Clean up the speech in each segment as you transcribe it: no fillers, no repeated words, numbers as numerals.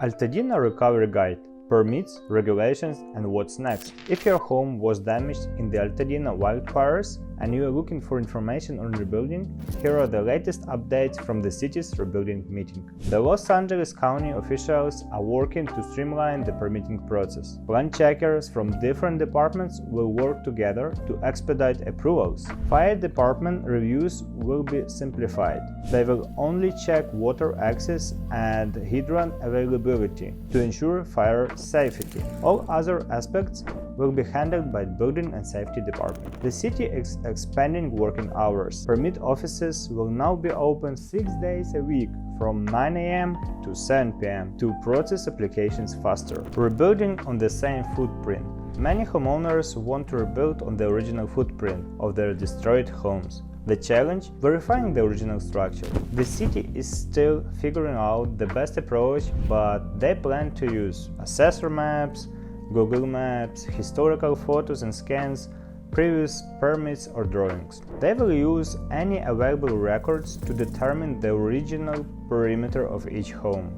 Altadena Recovery Guide: Permits, Regulations, and What's Next. If your home was damaged in the Altadena wildfires and you are looking for information on rebuilding, here are the latest updates from the city's rebuilding meeting. The Los Angeles County officials are working to streamline the permitting process. Plan checkers from different departments will work together to expedite approvals. Fire department reviews will be simplified. They will only check water access and hydrant availability to ensure fire safety. All other aspects will be handled by the Building and Safety Department. The city is expanding working hours. Permit offices will now be open 6 days a week from 9 a.m. to 7 p.m. to process applications faster. Rebuilding on the same footprint. Many homeowners want to rebuild on the original footprint of their destroyed homes. The challenge? Verifying the original structure. The city is still figuring out the best approach, but they plan to use assessor maps, Google Maps, historical photos and scans, previous permits or drawings. They will use any available records to determine the original perimeter of each home.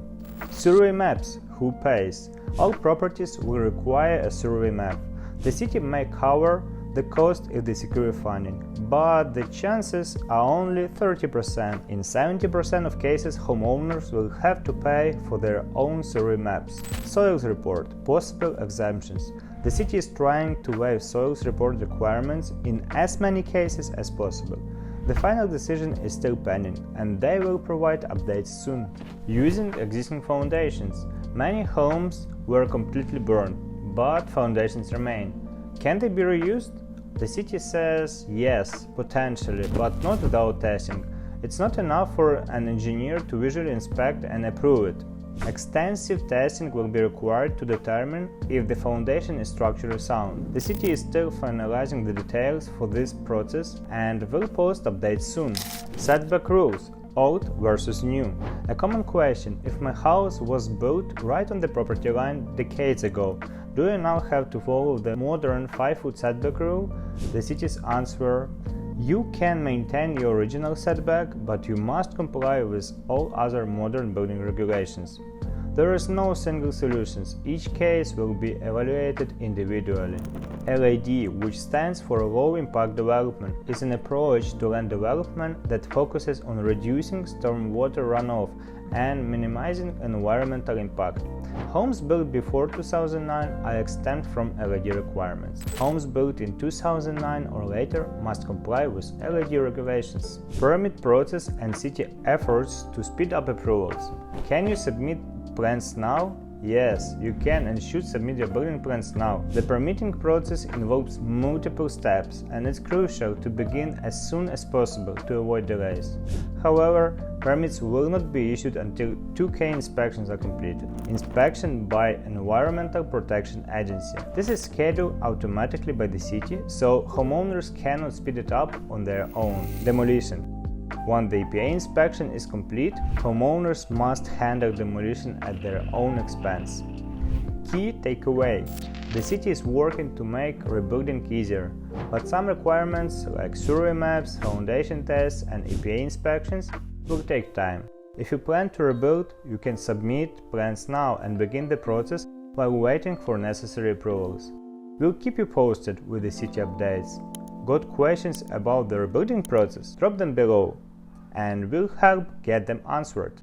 Survey maps. Who pays? All properties will require a survey map. The city may cover the cost if they secure funding, but the chances are only 30%. In 70% of cases, homeowners will have to pay for their own survey maps. Soils report. Possible exemptions. The city is trying to waive soils report requirements in as many cases as possible. The final decision is still pending, and they will provide updates soon. Using existing foundations. Many homes were completely burned, but foundations remain. Can they be reused? The city says yes, potentially, but not without testing. It's not enough for an engineer to visually inspect and approve it. Extensive testing will be required to determine if the foundation is structurally sound. The city is still finalizing the details for this process and will post updates soon. Setback rules. Old versus new. A common question: if my house was built right on the property line decades ago, do you now have to follow the modern 5-foot setback rule? The city's answer: you can maintain your original setback, but you must comply with all other modern building regulations. There is no single solution. Each case will be evaluated individually. LID, which stands for Low Impact Development, is an approach to land development that focuses on reducing stormwater runoff and minimizing environmental impact. Homes built before 2009 are exempt from LID requirements. Homes built in 2009 or later must comply with LID regulations. Permit process and city efforts to speed up approvals. Can you submit plans now? Yes, you can and should submit your building plans now. The permitting process involves multiple steps, and it's crucial to begin as soon as possible to avoid delays. However, permits will not be issued until 2K inspections are completed. Inspection by Environmental Protection Agency. This is scheduled automatically by the city, so homeowners cannot speed it up on their own. Demolition. Once the EPA inspection is complete, homeowners must handle demolition at their own expense. Key takeaway: the city is working to make rebuilding easier, but some requirements like survey maps, foundation tests, and EPA inspections will take time. If you plan to rebuild, you can submit plans now and begin the process while waiting for necessary approvals. We'll keep you posted with the city updates. Got questions about the rebuilding process? Drop them below, and we'll help get them answered.